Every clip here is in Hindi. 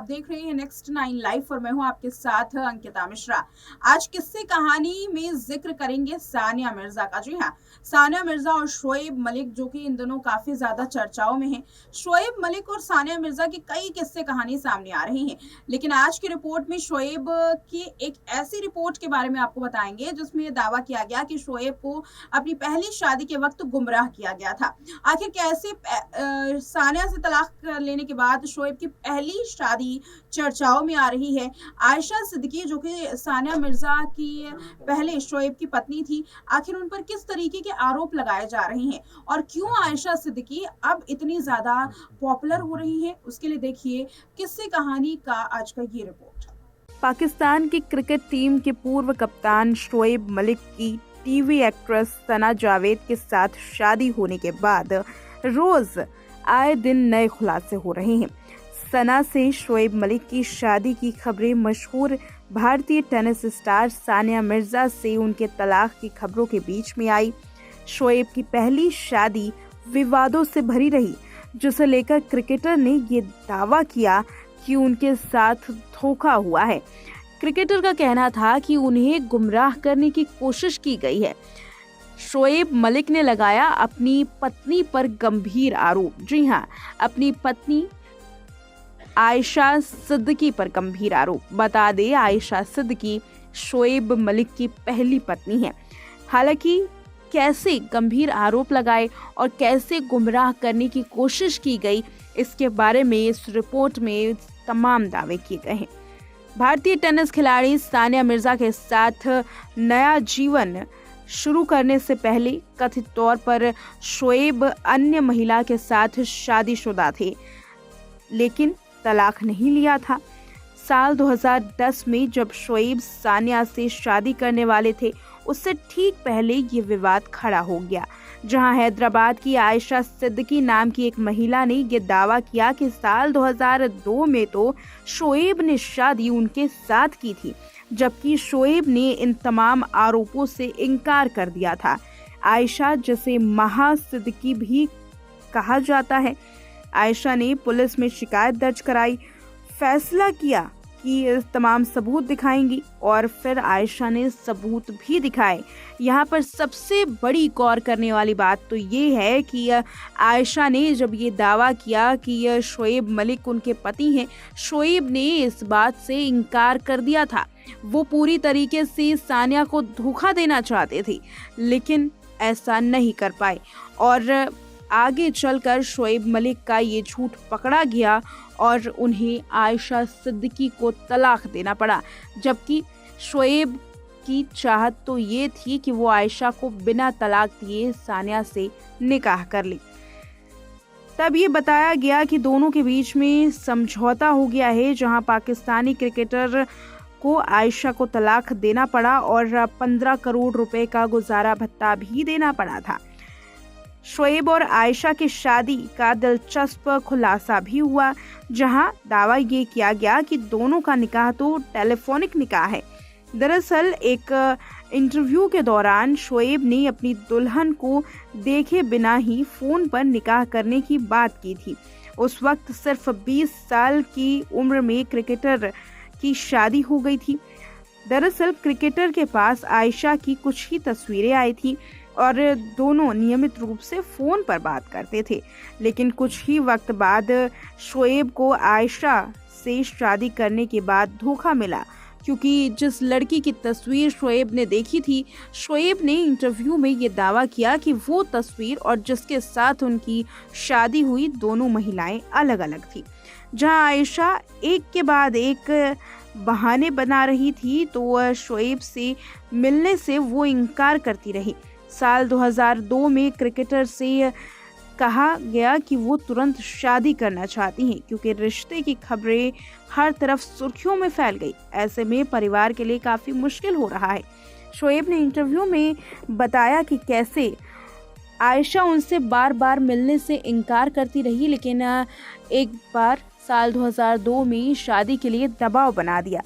देख रहे हैं नेक्स्ट 9 लाइव और मैं हूं आपके साथ अंकिता मिश्रा। आज किस्से कहानी में जिक्र करेंगे सानिया मिर्जा का। जी हाँ, सानिया मिर्जा और शोएब मलिक जो कि इन दिनों काफी ज्यादा चर्चाओं में हैं। शोएब मलिक और सानिया मिर्जा की कई किस्से कहानी सामने आ रही हैं, लेकिन आज की रिपोर्ट में शोएब की एक ऐसी रिपोर्ट के बारे में आपको बताएंगे जिसमें यह दावा किया गया कि शोएब को अपनी पहली शादी के वक्त गुमराह किया गया था। आखिर कैसे सानिया से तलाक कर लेने के बाद शोएब की पहली शादी चर्चाओं में आ रही है। आयशा सिद्दीकी जो कि सानिया मिर्जा की पहले शोएब की पत्नी थी, आखिर उन पर किस तरीके के आरोप लगाए जा रहे हैं और क्यों आयशा सिद्दीकी अब इतनी ज्यादा पॉपुलर हो रही है, उसके लिए देखिए किस्से कहानी का आज का ये रिपोर्ट। पाकिस्तान की क्रिकेट टीम के पूर्व कप्तान शोएब मलिक की टीवी एक्ट्रेस सना जावेद के साथ शादी होने के बाद रोज आए दिन नए खुलासे हो रहे हैं। सना से शोएब मलिक की शादी की खबरें मशहूर भारतीय टेनिस स्टार सानिया मिर्जा से उनके तलाक की खबरों के बीच में आई। शोएब की पहली शादी विवादों से भरी रही, जिसे लेकर क्रिकेटर ने ये दावा किया कि उनके साथ धोखा हुआ है। क्रिकेटर का कहना था कि उन्हें गुमराह करने की कोशिश की गई है। शोएब मलिक ने लगाया अपनी पत्नी पर गंभीर आरोप। जी हाँ, अपनी पत्नी आयशा सिद्दीकी पर गंभीर आरोप। बता दें, आयशा सिद्दीकी शोएब मलिक की पहली पत्नी है। हालांकि कैसे गंभीर आरोप लगाए और कैसे गुमराह करने की कोशिश की गई, इसके बारे में इस रिपोर्ट में तमाम दावे किए गए हैं। भारतीय टेनिस खिलाड़ी सानिया मिर्जा के साथ नया जीवन शुरू करने से पहले कथित तौर पर शोएब अन्य महिला के साथ शादीशुदा थे, लेकिन तलाक नहीं लिया था। साल 2010 में जब शोएब सानिया से शादी करने वाले थे, उससे ठीक पहले ये विवाद खड़ा हो गया, जहां हैदराबाद की आयशा सिद्दीकी नाम की एक महिला ने ये दावा किया कि साल 2002 में तो शोएब ने शादी उनके साथ की थी, जबकि शोएब ने इन तमाम आरोपों से इनकार कर दिया था। आयशा, जिसे महा सिद्दीकी भी कहा जाता है, आयशा ने पुलिस में शिकायत दर्ज कराई, फैसला किया कि तमाम सबूत दिखाएंगी और फिर आयशा ने सबूत भी दिखाए। यहाँ पर सबसे बड़ी गौर करने वाली बात तो ये है कि आयशा ने जब ये दावा किया कि शोएब मलिक उनके पति हैं, शोएब ने इस बात से इनकार कर दिया था। वो पूरी तरीके से सानिया को धोखा देना चाहते थे, लेकिन ऐसा नहीं कर पाए और आगे चलकर शोएब मलिक का ये झूठ पकड़ा गया और उन्हें आयशा सिद्दीकी को तलाक देना पड़ा, जबकि शोएब की चाहत तो ये थी कि वो आयशा को बिना तलाक दिए सानिया से निकाह कर ले। तब ये बताया गया कि दोनों के बीच में समझौता हो गया है, जहां पाकिस्तानी क्रिकेटर को आयशा को तलाक देना पड़ा और 15 करोड़ रुपए का गुजारा भत्ता भी देना पड़ा था। शोएब और आयशा की शादी का दिलचस्प खुलासा भी हुआ, जहां दावा ये किया गया कि दोनों का निकाह तो टेलीफोनिक निकाह है। दरअसल एक इंटरव्यू के दौरान शोएब ने अपनी दुल्हन को देखे बिना ही फोन पर निकाह करने की बात की थी। उस वक्त सिर्फ 20 साल की उम्र में क्रिकेटर की शादी हो गई थी। दरअसल क्रिकेटर के पास आयशा की कुछ ही तस्वीरें आई थी और दोनों नियमित रूप से फोन पर बात करते थे, लेकिन कुछ ही वक्त बाद शोएब को आयशा से शादी करने के बाद धोखा मिला, क्योंकि जिस लड़की की तस्वीर शोएब ने देखी थी, शोएब ने इंटरव्यू में ये दावा किया कि वो तस्वीर और जिसके साथ उनकी शादी हुई, दोनों महिलाएं अलग अलग थी। जहां आयशा एक के बाद एक बहाने बना रही थी, तो शोएब से मिलने से वो इनकार करती रही। साल 2002 में क्रिकेटर से कहा गया कि वो तुरंत शादी करना चाहती हैं, क्योंकि रिश्ते की खबरें हर तरफ सुर्खियों में फैल गई। ऐसे में परिवार के लिए काफ़ी मुश्किल हो रहा है। शोएब ने इंटरव्यू में बताया कि कैसे आयशा उनसे बार बार मिलने से इनकार करती रही, लेकिन एक बार साल 2002 में शादी के लिए दबाव बना दिया।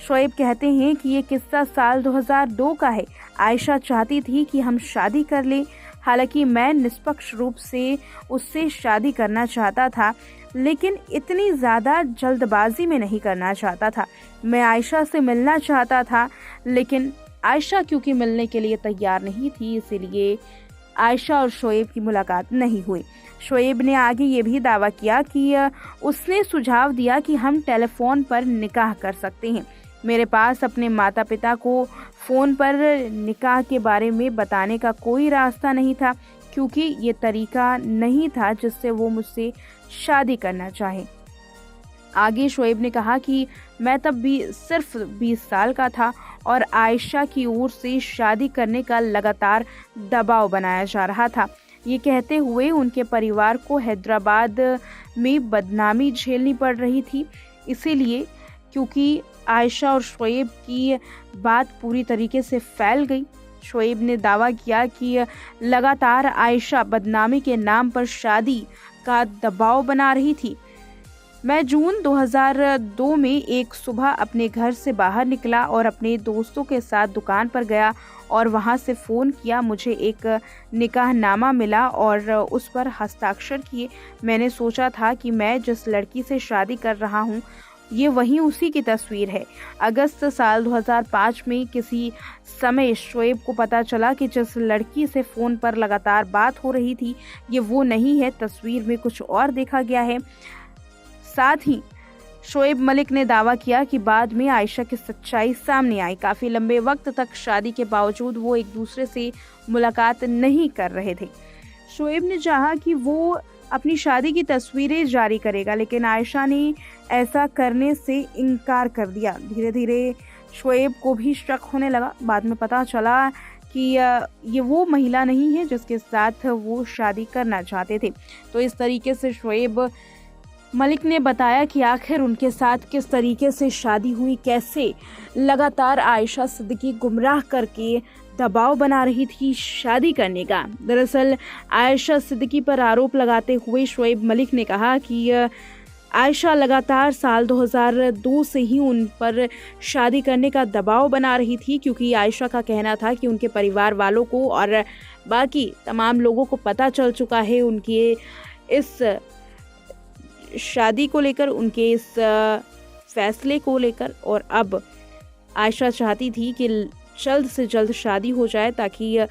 शोएब कहते हैं कि ये किस्सा साल 2002 का है। आयशा चाहती थी कि हम शादी कर लें। हालांकि मैं निष्पक्ष रूप से उससे शादी करना चाहता था, लेकिन इतनी ज़्यादा जल्दबाजी में नहीं करना चाहता था। मैं आयशा से मिलना चाहता था, लेकिन आयशा क्योंकि मिलने के लिए तैयार नहीं थी, इसीलिए आयशा और शोएब की मुलाकात नहीं हुई। शोएब ने आगे ये भी दावा किया कि उसने सुझाव दिया कि हम टेलीफोन पर निकाह कर सकते हैं। मेरे पास अपने माता पिता को फ़ोन पर निकाह के बारे में बताने का कोई रास्ता नहीं था, क्योंकि ये तरीका नहीं था जिससे वो मुझसे शादी करना चाहे। आगे शोएब ने कहा कि मैं तब भी सिर्फ 20 साल का था और आयशा की ओर से शादी करने का लगातार दबाव बनाया जा रहा था। ये कहते हुए उनके परिवार को हैदराबाद में बदनामी झेलनी पड़ रही थी, इसीलिए क्योंकि आयशा और शोएब की बात पूरी तरीके से फैल गई। शोएब ने दावा किया कि लगातार आयशा बदनामी के नाम पर शादी का दबाव बना रही थी। मैं जून 2002 में एक सुबह अपने घर से बाहर निकला और अपने दोस्तों के साथ दुकान पर गया और वहां से फ़ोन किया। मुझे एक निकाहनामा मिला और उस पर हस्ताक्षर किए। मैंने सोचा था कि मैं जिस लड़की से शादी कर रहा हूं, ये वहीं उसी की तस्वीर है। अगस्त साल 2005 में किसी समय शोएब को पता चला कि जिस लड़की से फ़ोन पर लगातार बात हो रही थी, ये वो नहीं है, तस्वीर में कुछ और देखा गया है। साथ ही शोएब मलिक ने दावा किया कि बाद में आयशा की सच्चाई सामने आई। काफ़ी लंबे वक्त तक शादी के बावजूद वो एक दूसरे से मुलाकात नहीं कर रहे थे। शोएब ने चाहा कि वो अपनी शादी की तस्वीरें जारी करेगा, लेकिन आयशा ने ऐसा करने से इनकार कर दिया। धीरे धीरे शोएब को भी शक होने लगा। बाद में पता चला कि ये वो महिला नहीं है जिसके साथ वो शादी करना चाहते थे। तो इस तरीके से शोएब मलिक ने बताया कि आखिर उनके साथ किस तरीके से शादी हुई, कैसे लगातार आयशा सिद्दीकी गुमराह करके दबाव बना रही थी शादी करने का। दरअसल आयशा सिद्दीकी पर आरोप लगाते हुए शोएब मलिक ने कहा कि आयशा लगातार साल 2002 से ही उन पर शादी करने का दबाव बना रही थी, क्योंकि आयशा का कहना था कि उनके परिवार वालों को और बाकी तमाम लोगों को पता चल चुका है उनके इस शादी को लेकर, उनके इस फैसले को लेकर, और अब आयशा चाहती थी कि जल्द से जल्द शादी हो जाए ताकि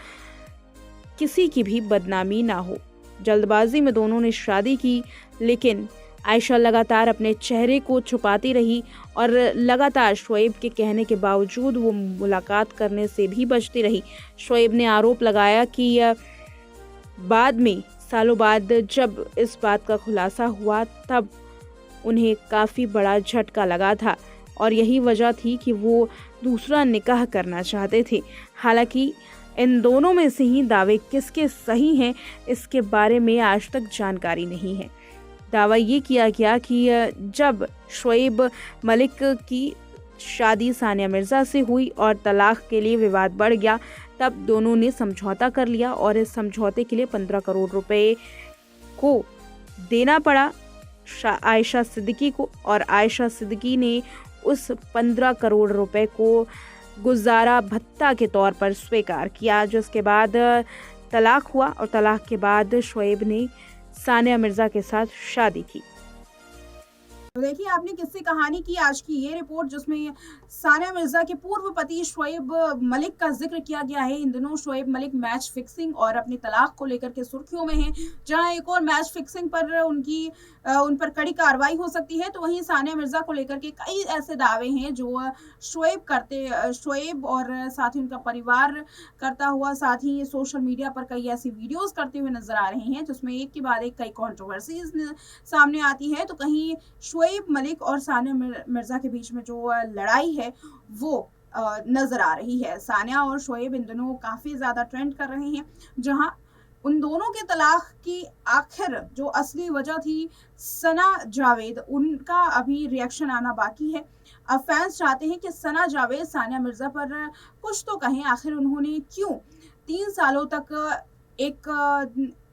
किसी की भी बदनामी ना हो। जल्दबाजी में दोनों ने शादी की, लेकिन आयशा लगातार अपने चेहरे को छुपाती रही और लगातार शोएब के कहने के बावजूद वो मुलाकात करने से भी बचती रही। शोएब ने आरोप लगाया कि बाद में सालों बाद जब इस बात का खुलासा हुआ, तब उन्हें काफ़ी बड़ा झटका लगा था और यही वजह थी कि वो दूसरा निकाह करना चाहते थे। हालांकि इन दोनों में से ही दावे किसके सही हैं, इसके बारे में आज तक जानकारी नहीं है। दावा ये किया गया कि जब शोएब मलिक की शादी सानिया मिर्ज़ा से हुई और तलाक के लिए विवाद बढ़ गया, तब दोनों ने समझौता कर लिया और इस समझौते के लिए 15 करोड़ रुपए को देना पड़ा आयशा सिद्दीकी को, और आयशा सिद्दीकी ने उस 15 करोड़ रुपए को गुजारा भत्ता के तौर पर स्वीकार किया, जिसके बाद तलाक हुआ और तलाक के बाद शोएब ने सानिया मिर्ज़ा के साथ शादी की। तो देखिए, आपने किससे कहानी की आज की ये रिपोर्ट, जिसमें सानिया मिर्जा के पूर्व पति शोएब मलिक का जिक्र किया गया है। इन दिनों शोएब मलिक मैच फिक्सिंग और अपने तलाक को लेकर के सुर्खियों में हैं। जहां एक और मैच फिक्सिंग पर उन पर कड़ी कार्रवाई हो सकती है, तो वहीं सानिया मिर्जा को लेकर के कई ऐसे दावे हैं जो शोएब और साथ ही उनका परिवार करता हुआ, साथ ही सोशल मीडिया पर कई ऐसी वीडियोस करते हुए नजर आ रहे हैं, जिसमें एक के बाद एक कई कंट्रोवर्सीज सामने आती है। तो कहीं शोएब मलिक और सानिया मिर्जा के बीच में जो लड़ाई है वो नजर आ रही है। सानिया और शोएब इन दिनों काफी ज्यादा ट्रेंड कर रहे हैं, जहां उन दोनों के तलाक की आखिर जो असली वजह थी, सना जावेद, उनका अभी रिएक्शन आना बाकी है। अब फैंस चाहते हैं कि सना जावेद सानिया मिर्जा पर कुछ तो कहें, आखिर उन्होंने क्यों 3 सालों तक एक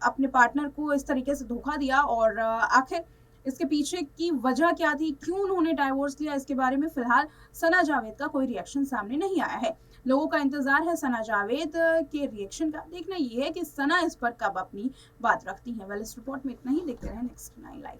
अपने पार्टनर को इस तरीके से धोखा दिया, और आखिर इसके पीछे की वजह क्या थी, क्यों उन्होंने डाइवोर्स लिया, इसके बारे में फिलहाल सना जावेद का कोई रिएक्शन सामने नहीं आया है। लोगों का इंतजार है सना जावेद के रिएक्शन का। देखना ये है कि सना इस पर कब अपनी बात रखती हैं। वेल, इस रिपोर्ट में इतना ही। देखते रहें नेक्स्ट 9 लाइव।